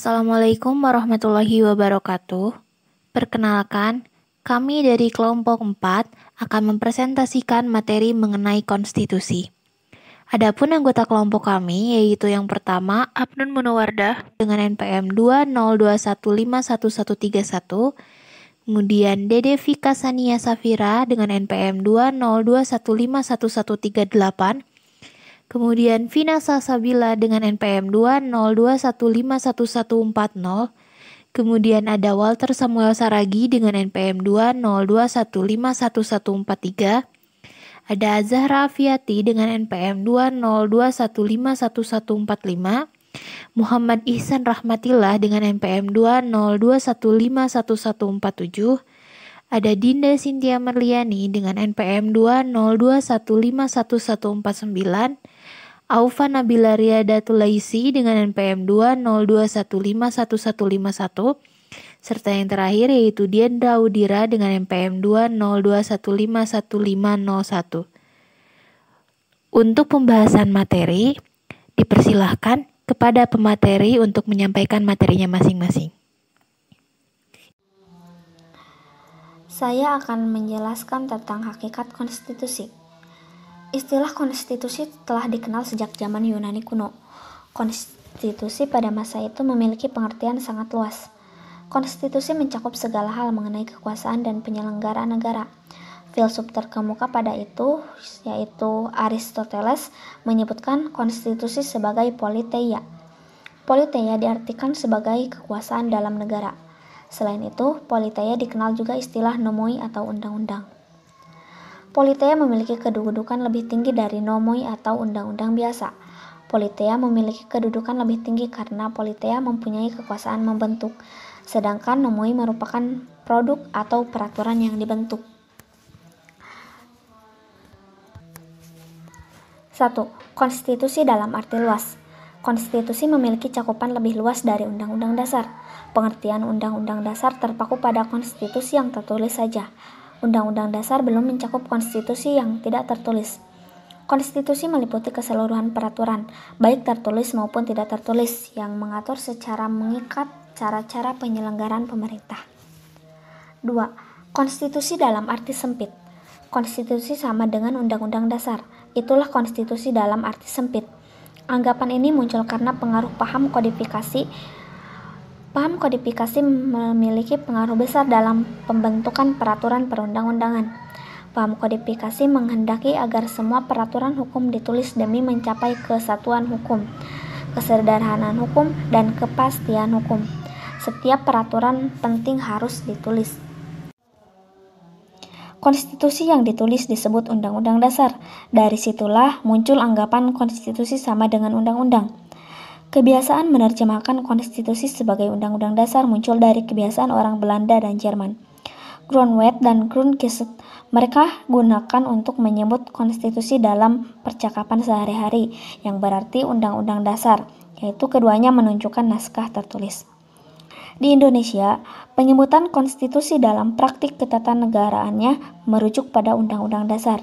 Assalamualaikum warahmatullahi wabarakatuh. Perkenalkan, kami dari kelompok 4 akan mempresentasikan materi mengenai konstitusi. Adapun anggota kelompok kami yaitu yang pertama Abnun Munawardah dengan NPM 202151131, kemudian Dede Vika Sania Safira dengan NPM 202151138, kemudian Vina Salsabila dengan NPM 202151140, kemudian ada Walter Samuel Saragi dengan NPM 202151143, ada Zahra Afiati dengan NPM 202151145, Muhammad Ihsan Rahmatillah dengan NPM 202151147, ada Dinda Cynthia Merliani dengan NPM 202151149, Aufa Nabila Riyadatul Laisi dengan NPM 202151151, serta yang terakhir yaitu Diendra Udira dengan NPM 202151501. Untuk pembahasan materi, dipersilahkan kepada pemateri untuk menyampaikan materinya masing-masing. Saya akan menjelaskan tentang hakikat konstitusi. Istilah konstitusi telah dikenal sejak zaman Yunani kuno. Konstitusi pada masa itu memiliki pengertian sangat luas. Konstitusi mencakup segala hal mengenai kekuasaan dan penyelenggaraan negara. Filsuf terkemuka pada itu, yaitu Aristoteles, menyebutkan konstitusi sebagai politeia. Politeia diartikan sebagai kekuasaan dalam negara. Selain itu, politeia dikenal juga istilah nomoi atau undang-undang. Politeia memiliki kedudukan lebih tinggi dari nomoi atau undang-undang biasa. Politeia memiliki kedudukan lebih tinggi karena politeia mempunyai kekuasaan membentuk, sedangkan nomoi merupakan produk atau peraturan yang dibentuk. 1. Konstitusi dalam arti luas. Konstitusi memiliki cakupan lebih luas dari Undang-Undang Dasar. Pengertian Undang-Undang Dasar terpaku pada konstitusi yang tertulis saja. Undang-Undang Dasar belum mencakup konstitusi yang tidak tertulis. Konstitusi meliputi keseluruhan peraturan, baik tertulis maupun tidak tertulis, yang mengatur secara mengikat cara-cara penyelenggaraan pemerintah. 2. Konstitusi dalam arti sempit. Konstitusi sama dengan Undang-Undang Dasar. Itulah konstitusi dalam arti sempit. Anggapan ini muncul karena pengaruh paham kodifikasi. Paham kodifikasi memiliki pengaruh besar dalam pembentukan peraturan perundang-undangan. Paham kodifikasi menghendaki agar semua peraturan hukum ditulis demi mencapai kesatuan hukum, kesederhanaan hukum, dan kepastian hukum. Setiap peraturan penting harus ditulis. Konstitusi yang ditulis disebut Undang-Undang Dasar. Dari situlah muncul anggapan konstitusi sama dengan undang-undang. Kebiasaan menerjemahkan konstitusi sebagai undang-undang dasar muncul dari kebiasaan orang Belanda dan Jerman. Grunwald dan Grundgesetz mereka gunakan untuk menyebut konstitusi dalam percakapan sehari-hari, yang berarti undang-undang dasar, yaitu keduanya menunjukkan naskah tertulis. Di Indonesia, penyebutan konstitusi dalam praktik ketatanegaraannya merujuk pada Undang-Undang Dasar.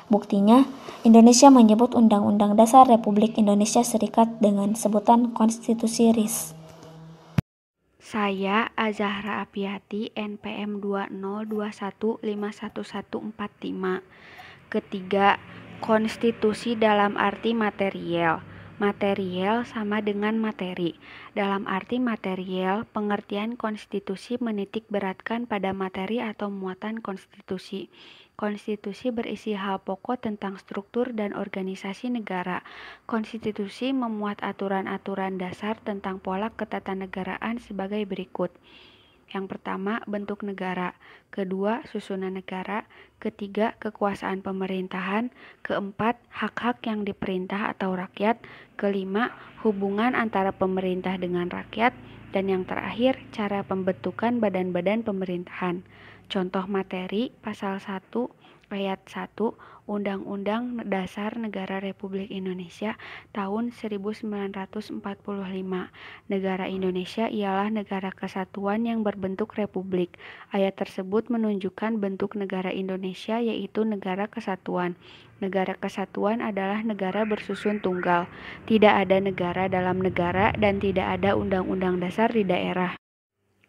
Buktinya, Indonesia menyebut Undang-Undang Dasar Republik Indonesia Serikat dengan sebutan Konstitusi RIS. Saya Azahra Apiati, NPM 202151145. Ketiga, konstitusi dalam arti material. Material sama dengan materi. Dalam arti material, pengertian konstitusi menitik beratkan pada materi atau muatan konstitusi. Konstitusi berisi hal pokok tentang struktur dan organisasi negara. Konstitusi memuat aturan-aturan dasar tentang pola ketatanegaraan sebagai berikut. Yang pertama, bentuk negara. Kedua, susunan negara. Ketiga, kekuasaan pemerintahan. Keempat, hak-hak yang diperintah atau rakyat. Kelima, hubungan antara pemerintah dengan rakyat. Dan yang terakhir, cara pembentukan badan-badan pemerintahan. Contoh materi, pasal 1, Ayat 1 Undang-Undang Dasar Negara Republik Indonesia tahun 1945. Negara Indonesia ialah negara kesatuan yang berbentuk republik. Ayat tersebut menunjukkan bentuk negara Indonesia yaitu negara kesatuan. Negara kesatuan adalah negara bersusun tunggal. Tidak ada negara dalam negara dan tidak ada undang-undang dasar di daerah.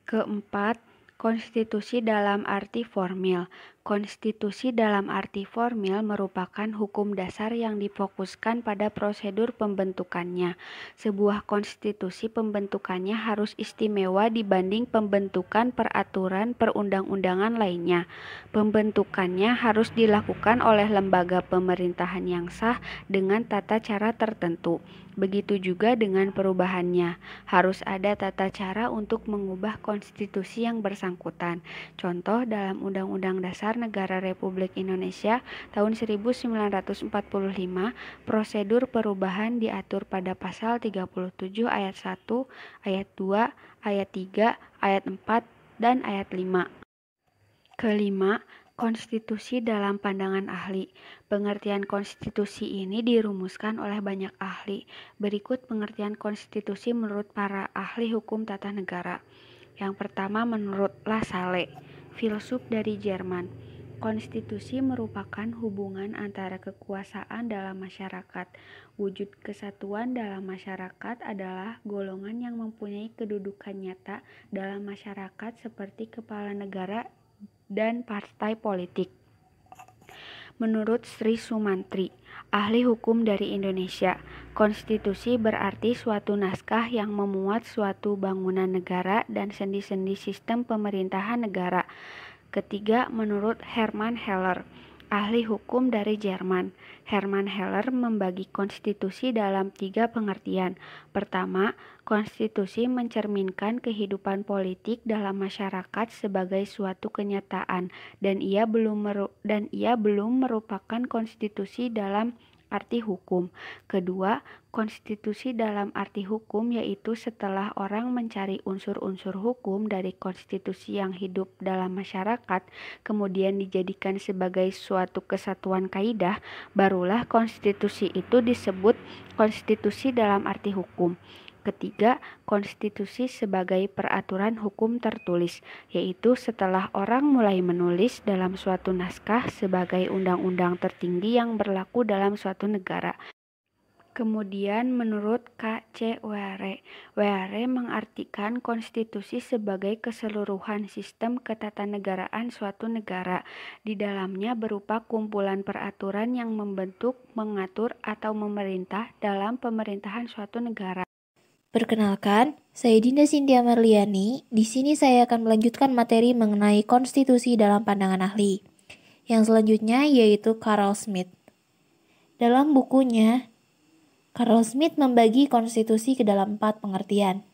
Keempat, konstitusi dalam arti formil. Konstitusi dalam arti formil merupakan hukum dasar yang difokuskan pada prosedur pembentukannya. Sebuah konstitusi pembentukannya harus istimewa dibanding pembentukan peraturan perundang-undangan lainnya. Pembentukannya harus dilakukan oleh lembaga pemerintahan yang sah dengan tata cara tertentu. Begitu juga dengan perubahannya. Harus ada tata cara untuk mengubah konstitusi yang bersangkutan. Contoh dalam Undang-Undang Dasar Negara Republik Indonesia tahun 1945, prosedur perubahan diatur pada pasal 37 ayat 1, ayat 2, ayat 3, ayat 4, dan ayat 5. Kelima, konstitusi dalam pandangan ahli. Pengertian konstitusi ini dirumuskan oleh banyak ahli. Berikut pengertian konstitusi menurut para ahli hukum tata negara. Yang pertama menurut Lassalle, filsuf dari Jerman. Konstitusi merupakan hubungan antara kekuasaan dalam masyarakat. Wujud kesatuan dalam masyarakat adalah golongan yang mempunyai kedudukan nyata dalam masyarakat seperti kepala negara dan partai politik. Menurut Sri Sumantri, ahli hukum dari Indonesia, konstitusi berarti suatu naskah yang memuat suatu bangunan negara dan sendi-sendi sistem pemerintahan negara. Ketiga, menurut Hermann Heller, ahli hukum dari Jerman. Hermann Heller membagi konstitusi dalam 3 pengertian. Pertama, konstitusi mencerminkan kehidupan politik dalam masyarakat sebagai suatu kenyataan dan ia belum merupakan konstitusi dalam arti hukum. Kedua, konstitusi dalam arti hukum yaitu setelah orang mencari unsur-unsur hukum dari konstitusi yang hidup dalam masyarakat, kemudian dijadikan sebagai suatu kesatuan kaidah, barulah konstitusi itu disebut konstitusi dalam arti hukum. Ketiga, konstitusi sebagai peraturan hukum tertulis, yaitu setelah orang mulai menulis dalam suatu naskah sebagai undang-undang tertinggi yang berlaku dalam suatu negara. Kemudian menurut K.C. Were mengartikan konstitusi sebagai keseluruhan sistem ketatanegaraan suatu negara. Di dalamnya berupa kumpulan peraturan yang membentuk, mengatur, atau memerintah dalam pemerintahan suatu negara. Perkenalkan, saya Dinda Cynthia Marliani. Di sini saya akan melanjutkan materi mengenai konstitusi dalam pandangan ahli. Yang selanjutnya yaitu Carl Smith. Dalam bukunya, Carl Smith membagi konstitusi ke dalam 4 pengertian.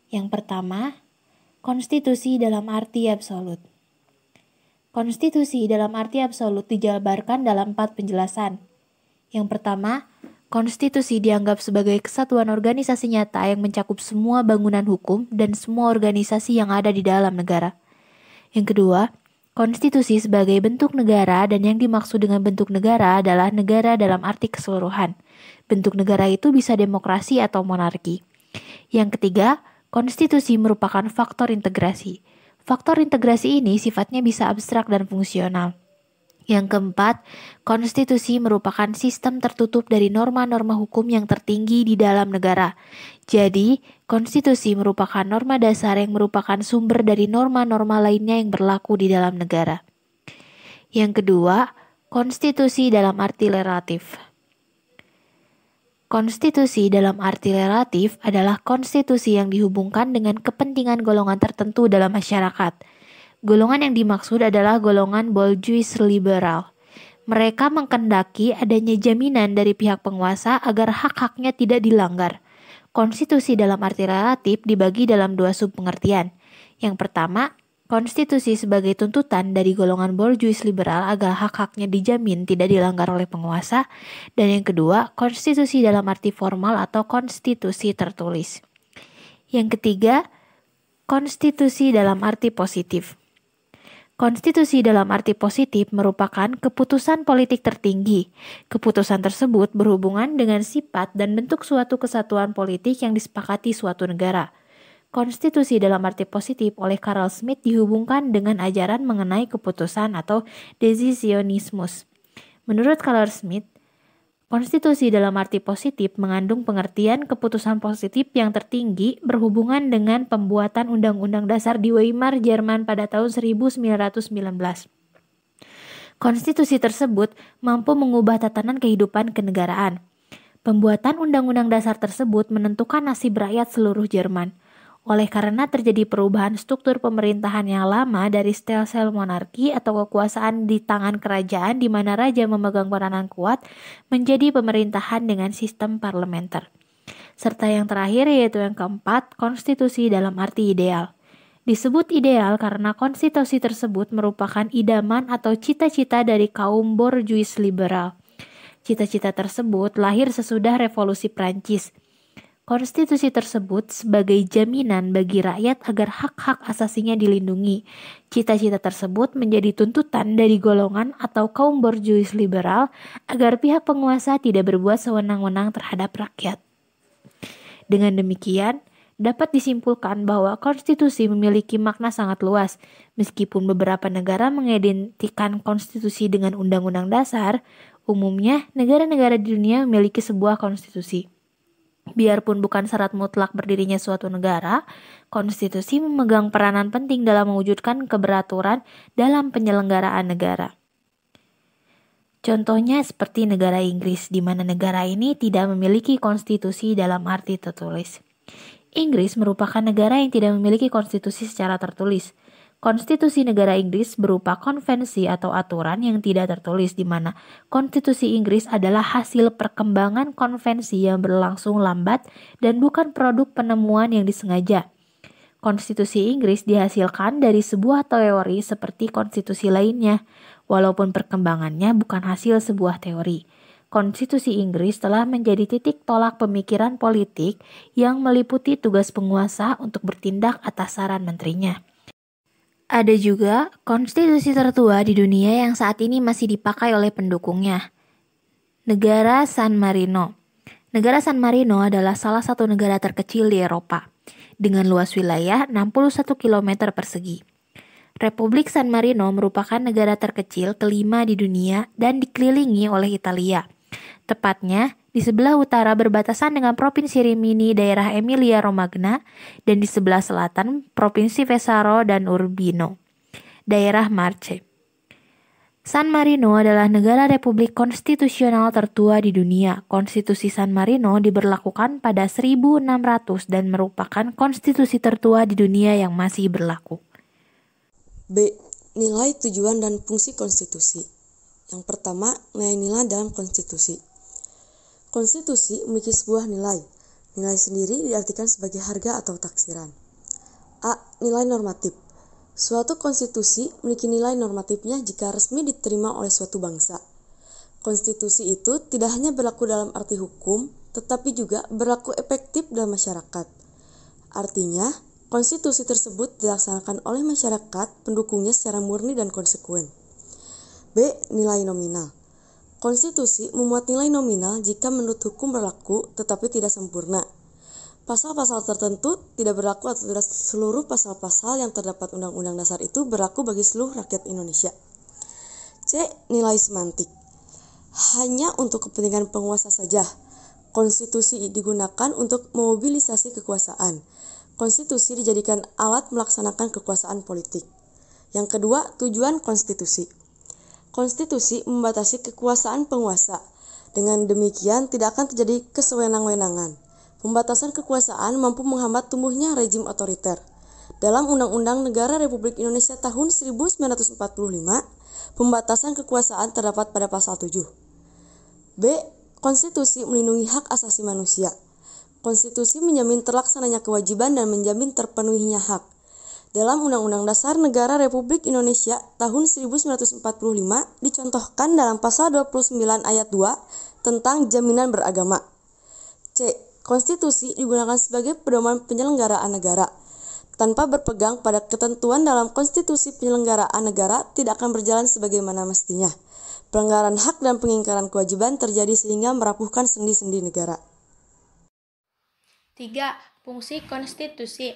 Yang pertama, konstitusi dalam arti absolut. Konstitusi dalam arti absolut dijabarkan dalam 4 penjelasan. Yang pertama, konstitusi dianggap sebagai kesatuan organisasi nyata yang mencakup semua bangunan hukum dan semua organisasi yang ada di dalam negara. Yang kedua, konstitusi sebagai bentuk negara dan yang dimaksud dengan bentuk negara adalah negara dalam arti keseluruhan. Bentuk negara itu bisa demokrasi atau monarki. Yang ketiga, konstitusi merupakan faktor integrasi. Faktor integrasi ini sifatnya bisa abstrak dan fungsional. Yang keempat, konstitusi merupakan sistem tertutup dari norma-norma hukum yang tertinggi di dalam negara. Jadi, konstitusi merupakan norma dasar yang merupakan sumber dari norma-norma lainnya yang berlaku di dalam negara. Yang kedua, konstitusi dalam arti relatif. Konstitusi dalam arti relatif adalah konstitusi yang dihubungkan dengan kepentingan golongan tertentu dalam masyarakat. Golongan yang dimaksud adalah golongan bourgeois liberal. Mereka menghendaki adanya jaminan dari pihak penguasa agar hak-haknya tidak dilanggar. Konstitusi dalam arti relatif dibagi dalam 2 subpengertian. Yang pertama, konstitusi sebagai tuntutan dari golongan bourgeois liberal agar hak-haknya dijamin tidak dilanggar oleh penguasa. Dan yang kedua, konstitusi dalam arti formal atau konstitusi tertulis. Yang ketiga, konstitusi dalam arti positif. Konstitusi dalam arti positif merupakan keputusan politik tertinggi. Keputusan tersebut berhubungan dengan sifat dan bentuk suatu kesatuan politik yang disepakati suatu negara. Konstitusi dalam arti positif oleh Carl Smith dihubungkan dengan ajaran mengenai keputusan atau decisionismus. Menurut Carl Smith, konstitusi dalam arti positif mengandung pengertian keputusan positif yang tertinggi berhubungan dengan pembuatan Undang-Undang Dasar di Weimar, Jerman pada tahun 1919. Konstitusi tersebut mampu mengubah tatanan kehidupan kenegaraan. Pembuatan Undang-Undang Dasar tersebut menentukan nasib rakyat seluruh Jerman. Oleh karena terjadi perubahan struktur pemerintahan yang lama dari stelsel monarki atau kekuasaan di tangan kerajaan di mana raja memegang peranan kuat menjadi pemerintahan dengan sistem parlementer. Serta yang terakhir yaitu yang keempat, konstitusi dalam arti ideal. Disebut ideal karena konstitusi tersebut merupakan idaman atau cita-cita dari kaum borjuis liberal. Cita-cita tersebut lahir sesudah Revolusi Prancis. Konstitusi tersebut sebagai jaminan bagi rakyat agar hak-hak asasinya dilindungi. Cita-cita tersebut menjadi tuntutan dari golongan atau kaum borjuis liberal agar pihak penguasa tidak berbuat sewenang-wenang terhadap rakyat. Dengan demikian, dapat disimpulkan bahwa konstitusi memiliki makna sangat luas. Meskipun beberapa negara mengidentikan konstitusi dengan undang-undang dasar, umumnya negara-negara di dunia memiliki sebuah konstitusi. Biarpun bukan syarat mutlak berdirinya suatu negara, konstitusi memegang peranan penting dalam mewujudkan keberaturan dalam penyelenggaraan negara. Contohnya seperti negara Inggris, di mana negara ini tidak memiliki konstitusi dalam arti tertulis. Inggris merupakan negara yang tidak memiliki konstitusi secara tertulis. Konstitusi negara Inggris berupa konvensi atau aturan yang tidak tertulis, di mana konstitusi Inggris adalah hasil perkembangan konvensi yang berlangsung lambat dan bukan produk penemuan yang disengaja. Konstitusi Inggris dihasilkan dari sebuah teori seperti konstitusi lainnya, walaupun perkembangannya bukan hasil sebuah teori. Konstitusi Inggris telah menjadi titik tolak pemikiran politik yang meliputi tugas penguasa untuk bertindak atas saran menterinya. Ada juga konstitusi tertua di dunia yang saat ini masih dipakai oleh pendukungnya. Negara San Marino. Negara San Marino adalah salah satu negara terkecil di Eropa, dengan luas wilayah 61 km persegi. Republik San Marino merupakan negara terkecil kelima di dunia dan dikelilingi oleh Italia. Tepatnya, di sebelah utara berbatasan dengan Provinsi Rimini daerah Emilia-Romagna dan di sebelah selatan Provinsi Pesaro dan Urbino, daerah Marche. San Marino adalah negara republik konstitusional tertua di dunia. Konstitusi San Marino diberlakukan pada 1600 dan merupakan konstitusi tertua di dunia yang masih berlaku. B. Nilai, tujuan, dan fungsi konstitusi. Yang pertama, nilai-nilai dalam konstitusi. Konstitusi memiliki sebuah nilai. Nilai sendiri diartikan sebagai harga atau taksiran. A. Nilai normatif. Suatu konstitusi memiliki nilai normatifnya jika resmi diterima oleh suatu bangsa. Konstitusi itu tidak hanya berlaku dalam arti hukum, tetapi juga berlaku efektif dalam masyarakat. Artinya, konstitusi tersebut dilaksanakan oleh masyarakat pendukungnya secara murni dan konsekuen. B. Nilai nominal. Konstitusi memuat nilai nominal jika menurut hukum berlaku tetapi tidak sempurna. Pasal-pasal tertentu tidak berlaku atau tidak seluruh pasal-pasal yang terdapat Undang-Undang Dasar itu berlaku bagi seluruh rakyat Indonesia. C. Nilai semantik. Hanya untuk kepentingan penguasa saja. Konstitusi digunakan untuk memobilisasi kekuasaan. Konstitusi dijadikan alat melaksanakan kekuasaan politik. Yang kedua, tujuan konstitusi. Konstitusi membatasi kekuasaan penguasa. Dengan demikian tidak akan terjadi kesewenang-wenangan. Pembatasan kekuasaan mampu menghambat tumbuhnya rezim otoriter. Dalam Undang-Undang Negara Republik Indonesia tahun 1945, pembatasan kekuasaan terdapat pada pasal 7. B. Konstitusi melindungi hak asasi manusia. Konstitusi menjamin terlaksananya kewajiban dan menjamin terpenuhinya hak. Dalam Undang-Undang Dasar Negara Republik Indonesia tahun 1945 dicontohkan dalam pasal 29 ayat 2 tentang jaminan beragama. C. Konstitusi digunakan sebagai pedoman penyelenggaraan negara. Tanpa berpegang pada ketentuan dalam konstitusi, penyelenggaraan negara tidak akan berjalan sebagaimana mestinya. Pelanggaran hak dan pengingkaran kewajiban terjadi sehingga merapuhkan sendi-sendi negara. 3. Fungsi konstitusi.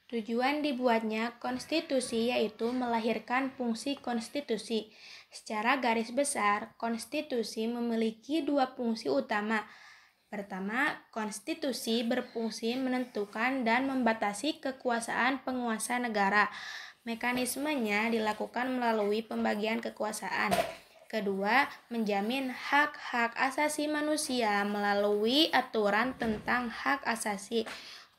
Tujuan dibuatnya konstitusi yaitu melahirkan fungsi konstitusi. Secara garis besar, konstitusi memiliki dua fungsi utama. Pertama, konstitusi berfungsi menentukan dan membatasi kekuasaan penguasa negara. Mekanismenya dilakukan melalui pembagian kekuasaan. Kedua, menjamin hak-hak asasi manusia melalui aturan tentang hak asasi.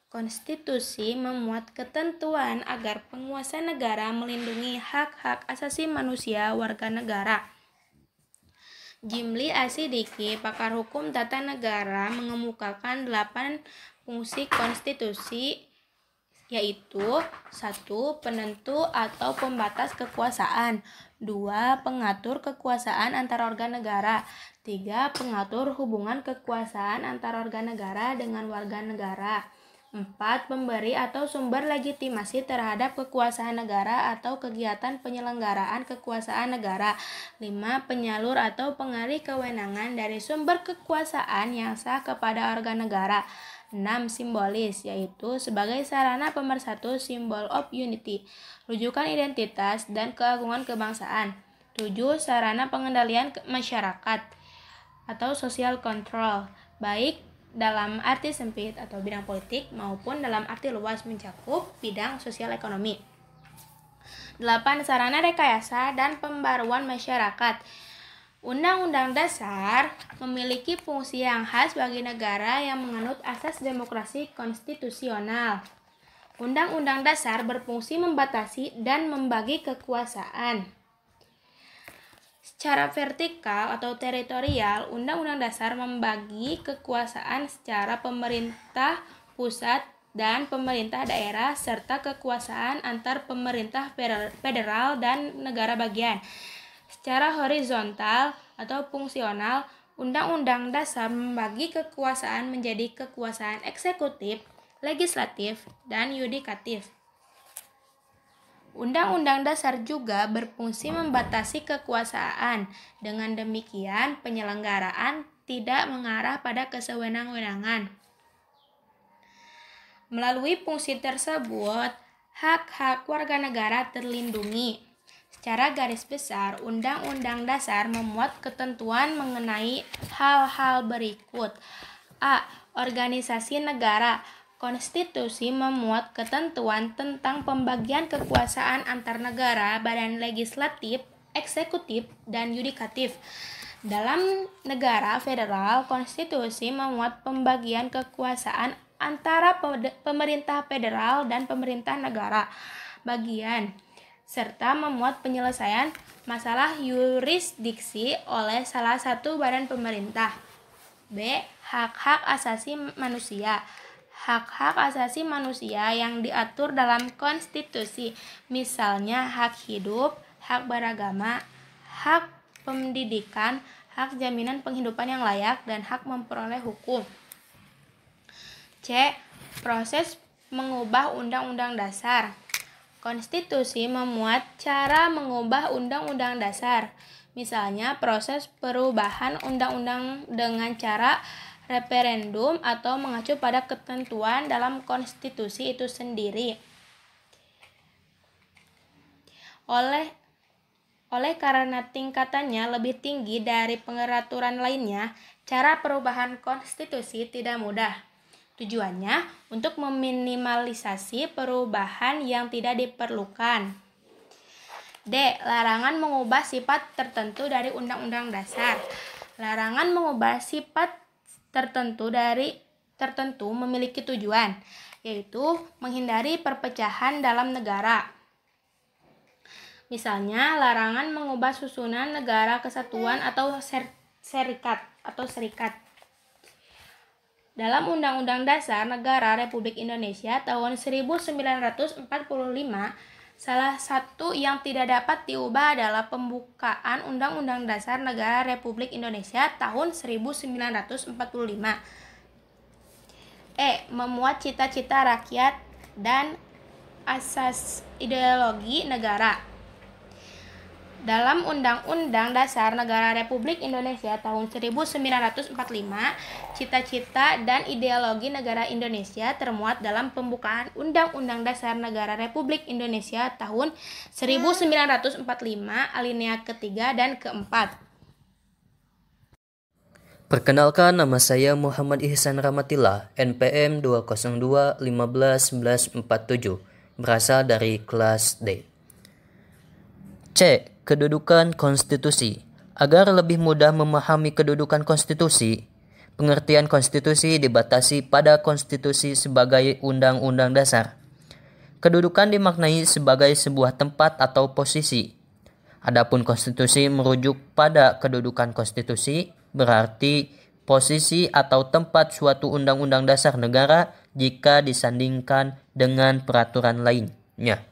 Konstitusi memuat ketentuan agar penguasa negara melindungi hak-hak asasi manusia warga negara. Jimli Asidiki, pakar hukum tata negara, mengemukakan 8 fungsi konstitusi, yaitu 1. Penentu atau pembatas kekuasaan. 2. Pengatur kekuasaan antar organ negara. 3. Pengatur hubungan kekuasaan antar organ negara dengan warga negara. 4. Pemberi atau sumber legitimasi terhadap kekuasaan negara atau kegiatan penyelenggaraan kekuasaan negara. 5. Penyalur atau pengalih kewenangan dari sumber kekuasaan yang sah kepada organ negara. 6. Simbolis, yaitu sebagai sarana pemersatu, symbol of unity, rujukan identitas dan keagungan kebangsaan. 7. Sarana pengendalian masyarakat atau social control, baik dalam arti sempit atau bidang politik maupun dalam arti luas mencakup bidang sosial ekonomi. 8. Sarana rekayasa dan pembaruan masyarakat. Undang-Undang Dasar memiliki fungsi yang khas bagi negara yang menganut asas demokrasi konstitusional. Undang-Undang Dasar berfungsi membatasi dan membagi kekuasaan. Secara vertikal atau teritorial, Undang-Undang Dasar membagi kekuasaan secara pemerintah pusat dan pemerintah daerah serta kekuasaan antar pemerintah federal dan negara bagian. Secara horizontal atau fungsional, Undang-Undang Dasar membagi kekuasaan menjadi kekuasaan eksekutif, legislatif, dan yudikatif. Undang-Undang Dasar juga berfungsi membatasi kekuasaan. Dengan demikian, penyelenggaraan tidak mengarah pada kesewenang-wenangan. Melalui fungsi tersebut, hak-hak warga negara terlindungi. Secara garis besar, Undang-Undang Dasar memuat ketentuan mengenai hal-hal berikut. A. Organisasi negara. Konstitusi memuat ketentuan tentang pembagian kekuasaan antar negara, badan legislatif, eksekutif, dan yudikatif. Dalam negara federal, konstitusi memuat pembagian kekuasaan antara pemerintah federal dan pemerintah negara bagian, serta memuat penyelesaian masalah yurisdiksi oleh salah satu badan pemerintah. B. Hak-hak asasi manusia. Hak-hak asasi manusia yang diatur dalam konstitusi, misalnya hak hidup, hak beragama, hak pendidikan, hak jaminan penghidupan yang layak, dan hak memperoleh hukum. C. Proses mengubah Undang-Undang Dasar. Konstitusi memuat cara mengubah Undang-Undang Dasar, misalnya proses perubahan undang-undang dengan cara referendum atau mengacu pada ketentuan dalam konstitusi itu sendiri. Oleh karena tingkatannya lebih tinggi dari pengaturan lainnya, cara perubahan konstitusi tidak mudah. Tujuannya untuk meminimalisasi perubahan yang tidak diperlukan. D. Larangan mengubah sifat tertentu dari Undang-Undang Dasar. Larangan mengubah sifat tertentu memiliki tujuan, yaitu menghindari perpecahan dalam negara. Misalnya, larangan mengubah susunan negara kesatuan atau serikat. Dalam Undang-Undang Dasar Negara Republik Indonesia tahun 1945, salah satu yang tidak dapat diubah adalah pembukaan Undang-Undang Dasar Negara Republik Indonesia tahun 1945. E. Memuat cita-cita rakyat dan asas ideologi negara. Dalam Undang-Undang Dasar Negara Republik Indonesia tahun 1945, cita-cita dan ideologi negara Indonesia termuat dalam pembukaan Undang-Undang Dasar Negara Republik Indonesia tahun 1945 alinea ketiga dan keempat. Perkenalkan, nama saya Muhammad Ihsan Rahmatillah, NPM 202-15-1147, berasal dari kelas D. C. Kedudukan konstitusi. Agar lebih mudah memahami kedudukan konstitusi, pengertian konstitusi dibatasi pada konstitusi sebagai undang-undang dasar. Kedudukan dimaknai sebagai sebuah tempat atau posisi. Adapun konstitusi merujuk pada kedudukan konstitusi, berarti posisi atau tempat suatu undang-undang dasar negara jika disandingkan dengan peraturan lainnya.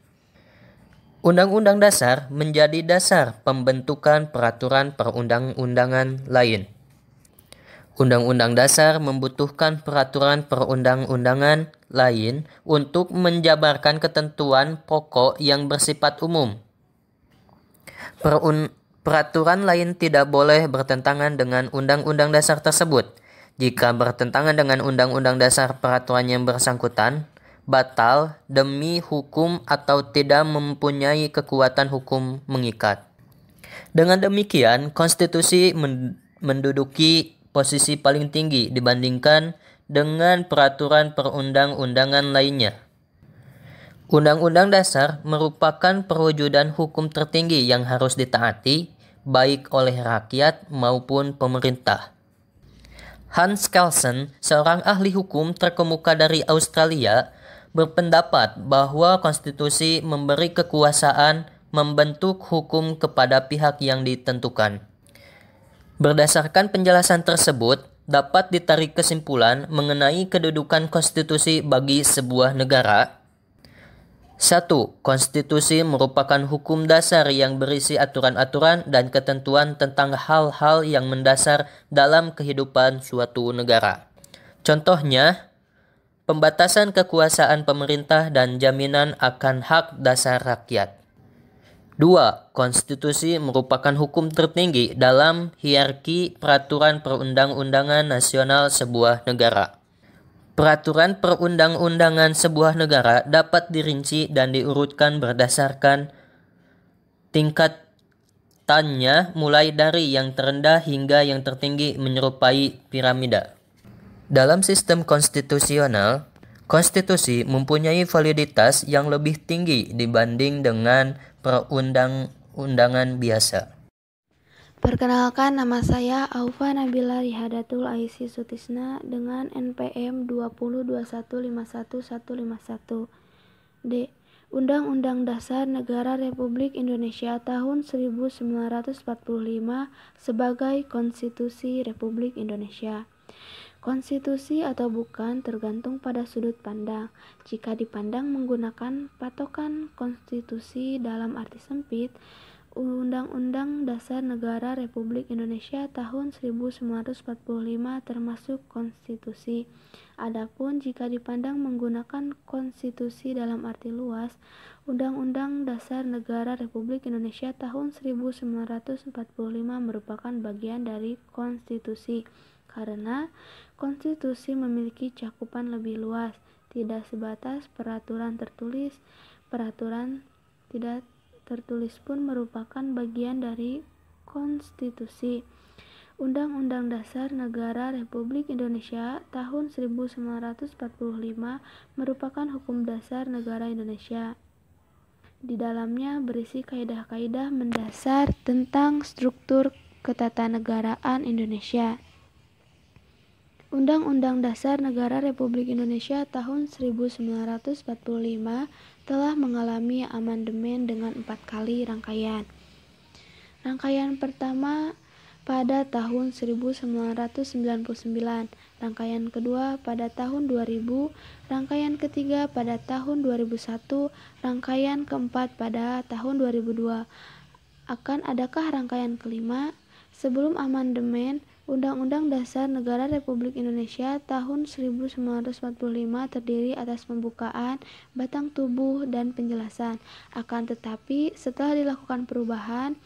Undang-undang dasar menjadi dasar pembentukan peraturan perundang-undangan lain. Undang-undang dasar membutuhkan peraturan perundang-undangan lain untuk menjabarkan ketentuan pokok yang bersifat umum. Peraturan lain tidak boleh bertentangan dengan undang-undang dasar tersebut. Jika bertentangan dengan undang-undang dasar, peraturan yang bersangkutan batal demi hukum atau tidak mempunyai kekuatan hukum mengikat. Dengan demikian, konstitusi menduduki posisi paling tinggi dibandingkan dengan peraturan perundang-undangan lainnya. Undang-undang dasar merupakan perwujudan hukum tertinggi yang harus ditaati baik oleh rakyat maupun pemerintah. Hans Kelsen, seorang ahli hukum terkemuka dari Australia, berpendapat bahwa konstitusi memberi kekuasaan membentuk hukum kepada pihak yang ditentukan. Berdasarkan penjelasan tersebut, dapat ditarik kesimpulan mengenai kedudukan konstitusi bagi sebuah negara. 1. Konstitusi merupakan hukum dasar yang berisi aturan-aturan dan ketentuan tentang hal-hal yang mendasar dalam kehidupan suatu negara. Contohnya, pembatasan kekuasaan pemerintah dan jaminan akan hak dasar rakyat. 2. Konstitusi merupakan hukum tertinggi dalam hierarki peraturan perundang-undangan nasional sebuah negara. Peraturan perundang-undangan sebuah negara dapat dirinci dan diurutkan berdasarkan tingkatannya mulai dari yang terendah hingga yang tertinggi menyerupai piramida. Dalam sistem konstitusional, konstitusi mempunyai validitas yang lebih tinggi dibanding dengan perundang-undangan biasa. Perkenalkan, nama saya Aufa Nabila Rihadatul Aisy Sutisna dengan NPM 202151151. D. Undang-Undang Dasar Negara Republik Indonesia tahun 1945 sebagai Konstitusi Republik Indonesia. Konstitusi atau bukan tergantung pada sudut pandang. Jika dipandang menggunakan patokan konstitusi dalam arti sempit, Undang-Undang Dasar Negara Republik Indonesia tahun 1945 termasuk konstitusi. Adapun jika dipandang menggunakan konstitusi dalam arti luas, Undang-Undang Dasar Negara Republik Indonesia tahun 1945 merupakan bagian dari konstitusi karena konstitusi memiliki cakupan lebih luas, tidak sebatas peraturan tertulis. Peraturan tidak tertulis pun merupakan bagian dari konstitusi. Undang-Undang Dasar Negara Republik Indonesia tahun 1945 merupakan hukum dasar negara Indonesia. Di dalamnya berisi kaidah-kaidah mendasar tentang struktur ketatanegaraan Indonesia. Undang-Undang Dasar Negara Republik Indonesia tahun 1945 telah mengalami amandemen dengan 4 kali rangkaian. Rangkaian pertama pada tahun 1999, rangkaian kedua pada tahun 2000, rangkaian ketiga pada tahun 2001, rangkaian keempat pada tahun 2002. Akan adakah rangkaian kelima? Sebelum amandemen, Undang-Undang Dasar Negara Republik Indonesia tahun 1945 terdiri atas pembukaan, batang tubuh, dan penjelasan. Akan tetapi, setelah dilakukan perubahan,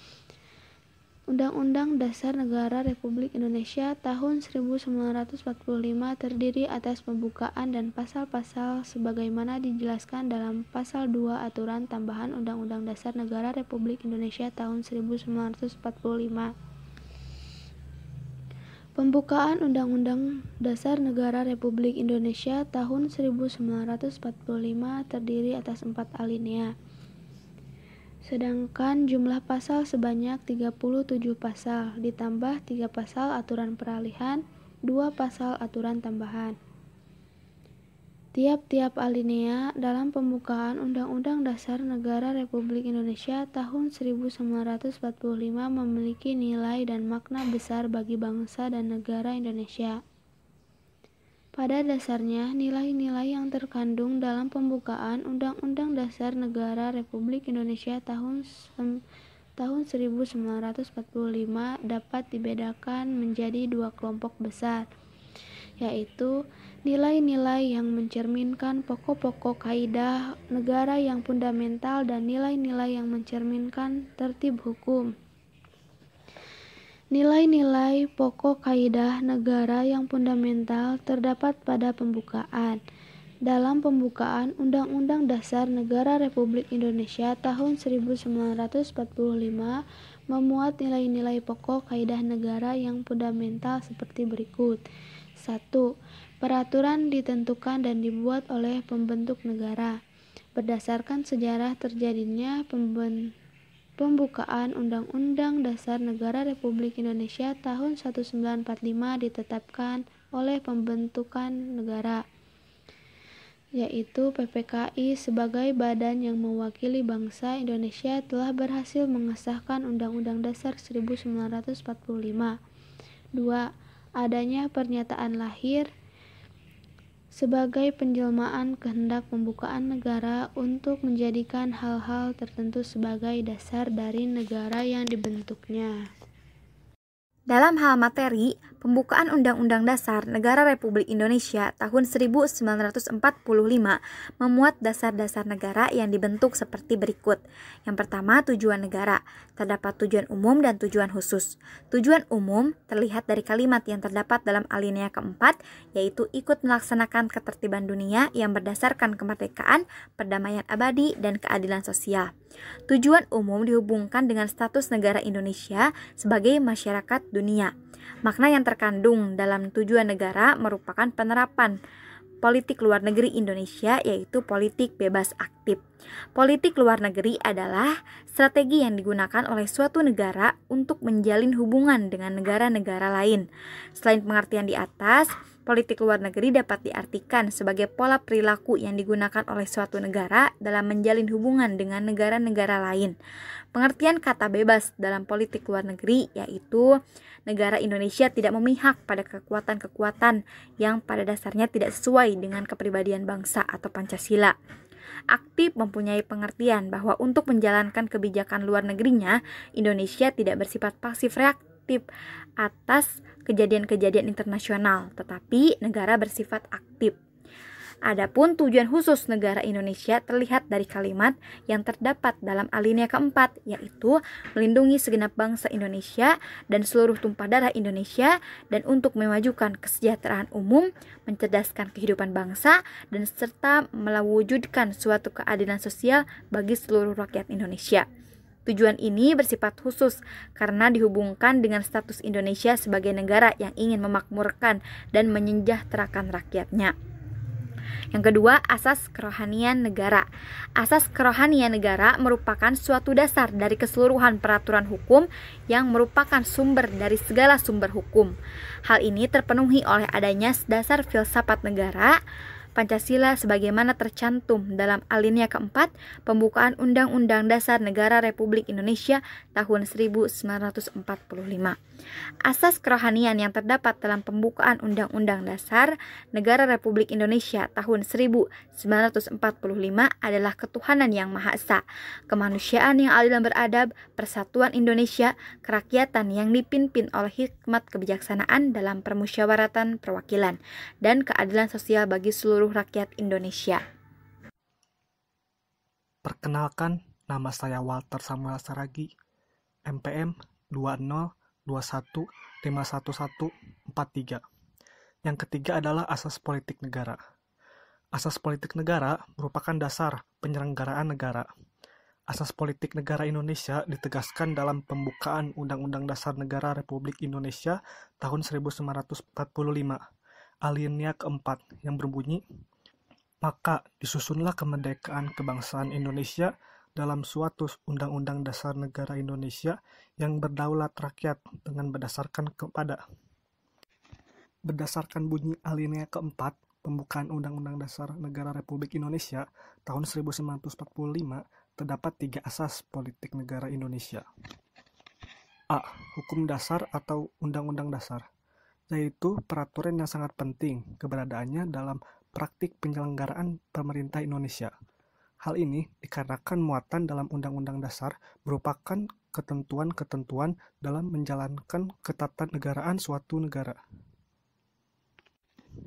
Undang-Undang Dasar Negara Republik Indonesia tahun 1945 terdiri atas pembukaan dan pasal-pasal sebagaimana dijelaskan dalam Pasal 2 Aturan Tambahan Undang-Undang Dasar Negara Republik Indonesia tahun 1945. Pembukaan Undang-Undang Dasar Negara Republik Indonesia tahun 1945 terdiri atas 4 alinea. Sedangkan jumlah pasal sebanyak 37 pasal, ditambah 3 pasal aturan peralihan, 2 pasal aturan tambahan. Tiap-tiap alinea dalam pembukaan Undang-Undang Dasar Negara Republik Indonesia tahun 1945 memiliki nilai dan makna besar bagi bangsa dan negara Indonesia. Pada dasarnya, nilai-nilai yang terkandung dalam pembukaan Undang-Undang Dasar Negara Republik Indonesia tahun 1945 dapat dibedakan menjadi 2 kelompok besar, yaitu nilai-nilai yang mencerminkan pokok-pokok kaidah negara yang fundamental dan nilai-nilai yang mencerminkan tertib hukum. Nilai-nilai pokok kaidah negara yang fundamental terdapat pada pembukaan. Dalam pembukaan Undang-Undang Dasar Negara Republik Indonesia tahun 1945 memuat nilai-nilai pokok kaidah negara yang fundamental seperti berikut. 1. Peraturan ditentukan dan dibuat oleh pembentuk negara. Berdasarkan sejarah terjadinya pembukaan Undang-Undang Dasar Negara Republik Indonesia tahun 1945 ditetapkan oleh pembentukan negara, yaitu PPKI sebagai badan yang mewakili bangsa Indonesia telah berhasil mengesahkan Undang-Undang Dasar 1945. 2. Adanya pernyataan lahir sebagai penjelmaan kehendak pembukaan negara untuk menjadikan hal-hal tertentu sebagai dasar dari negara yang dibentuknya. Dalam hal materi, pembukaan Undang-Undang Dasar Negara Republik Indonesia tahun 1945 memuat dasar-dasar negara yang dibentuk seperti berikut. Yang pertama, tujuan negara. Terdapat tujuan umum dan tujuan khusus. Tujuan umum terlihat dari kalimat yang terdapat dalam alinea keempat, yaitu ikut melaksanakan ketertiban dunia yang berdasarkan kemerdekaan, perdamaian abadi, dan keadilan sosial. Tujuan umum dihubungkan dengan status negara Indonesia sebagai masyarakat dunia. Makna yang terkandung dalam tujuan negara merupakan penerapan politik luar negeri Indonesia, yaitu politik bebas aktif. Politik luar negeri adalah strategi yang digunakan oleh suatu negara untuk menjalin hubungan dengan negara-negara lain. Selain pengertian di atas, politik luar negeri dapat diartikan sebagai pola perilaku yang digunakan oleh suatu negara dalam menjalin hubungan dengan negara-negara lain. Pengertian kata bebas dalam politik luar negeri yaitu negara Indonesia tidak memihak pada kekuatan-kekuatan yang pada dasarnya tidak sesuai dengan kepribadian bangsa atau Pancasila. Aktif mempunyai pengertian bahwa untuk menjalankan kebijakan luar negerinya, Indonesia tidak bersifat pasif reaktif atas kejadian-kejadian internasional, tetapi negara bersifat aktif. Adapun tujuan khusus negara Indonesia terlihat dari kalimat yang terdapat dalam alinea keempat, yaitu melindungi segenap bangsa Indonesia dan seluruh tumpah darah Indonesia, dan untuk memajukan kesejahteraan umum, mencerdaskan kehidupan bangsa, dan serta mewujudkan suatu keadilan sosial bagi seluruh rakyat Indonesia. Tujuan ini bersifat khusus karena dihubungkan dengan status Indonesia sebagai negara yang ingin memakmurkan dan menyejahterakan rakyatnya. Yang kedua, asas kerohanian negara. Asas kerohanian negara merupakan suatu dasar dari keseluruhan peraturan hukum yang merupakan sumber dari segala sumber hukum. Hal ini terpenuhi oleh adanya dasar filsafat negara. Pancasila sebagaimana tercantum dalam alinea keempat pembukaan Undang-Undang Dasar Negara Republik Indonesia tahun 1945. Asas kerohanian yang terdapat dalam pembukaan Undang-Undang Dasar Negara Republik Indonesia tahun 1945 adalah ketuhanan yang Maha Esa, kemanusiaan yang adil dan beradab, persatuan Indonesia, kerakyatan yang dipimpin oleh hikmat kebijaksanaan dalam permusyawaratan perwakilan, dan keadilan sosial bagi seluruh rakyat Indonesia. Perkenalkan, nama saya Walter Samuel Saragi, MPM 2021511143. Yang ketiga adalah asas politik negara. Asas politik negara merupakan dasar penyelenggaraan negara. Asas politik negara Indonesia ditegaskan dalam pembukaan Undang-Undang Dasar Negara Republik Indonesia tahun 1945, alinea keempat, yang berbunyi, maka disusunlah kemerdekaan kebangsaan Indonesia dalam suatu Undang-Undang Dasar Negara Indonesia yang berdaulat rakyat dengan berdasarkan bunyi alinea keempat pembukaan Undang-Undang Dasar Negara Republik Indonesia tahun 1945 terdapat 3 asas politik negara Indonesia. A. Hukum dasar atau Undang-Undang Dasar, yaitu peraturan yang sangat penting keberadaannya dalam praktik penyelenggaraan pemerintah Indonesia. Hal ini dikarenakan muatan dalam Undang-Undang Dasar merupakan ketentuan-ketentuan dalam menjalankan ketatanegaraan suatu negara.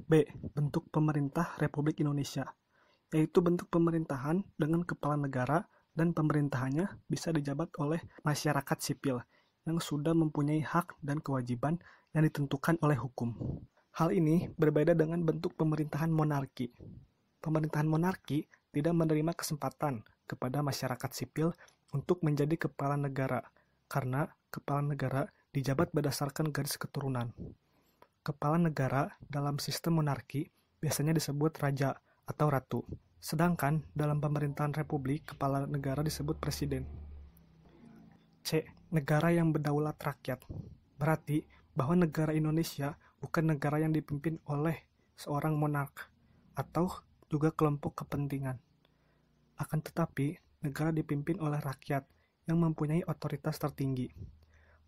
B. Bentuk pemerintah Republik Indonesia, yaitu bentuk pemerintahan dengan kepala negara dan pemerintahannya bisa dijabat oleh masyarakat sipil yang sudah mempunyai hak dan kewajiban yang ditentukan oleh hukum. Hal ini berbeda dengan bentuk pemerintahan monarki. Pemerintahan monarki tidak menerima kesempatan kepada masyarakat sipil untuk menjadi kepala negara, karena kepala negara dijabat berdasarkan garis keturunan. Kepala negara dalam sistem monarki biasanya disebut raja atau ratu, sedangkan dalam pemerintahan republik, kepala negara disebut presiden. C. Negara yang berdaulat rakyat, berarti bahwa negara Indonesia bukan negara yang dipimpin oleh seorang monark atau juga kelompok kepentingan. Akan tetapi, negara dipimpin oleh rakyat yang mempunyai otoritas tertinggi.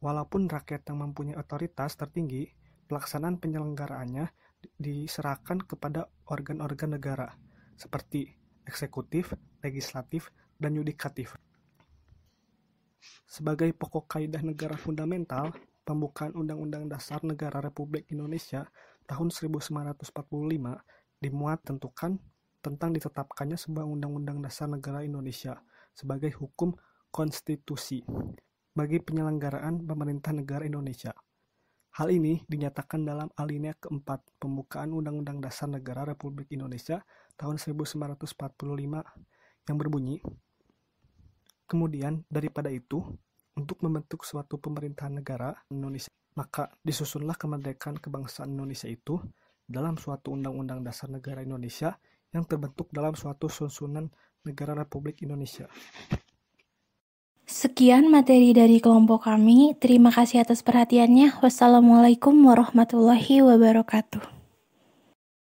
Walaupun rakyat yang mempunyai otoritas tertinggi, pelaksanaan penyelenggaraannya diserahkan kepada organ-organ negara, seperti eksekutif, legislatif, dan yudikatif. Sebagai pokok kaidah negara fundamental, pembukaan Undang-Undang Dasar Negara Republik Indonesia tahun 1945 dimuat tentukan tentang ditetapkannya sebuah Undang-Undang Dasar Negara Indonesia sebagai hukum konstitusi bagi penyelenggaraan pemerintah negara Indonesia. Hal ini dinyatakan dalam alinea keempat pembukaan Undang-Undang Dasar Negara Republik Indonesia tahun 1945 yang berbunyi, kemudian daripada itu, untuk membentuk suatu pemerintahan negara Indonesia, maka disusunlah kemerdekaan kebangsaan Indonesia itu dalam suatu Undang-Undang Dasar Negara Indonesia yang terbentuk dalam suatu susunan negara Republik Indonesia. Sekian materi dari kelompok kami. Terima kasih atas perhatiannya. Wassalamualaikum warahmatullahi wabarakatuh.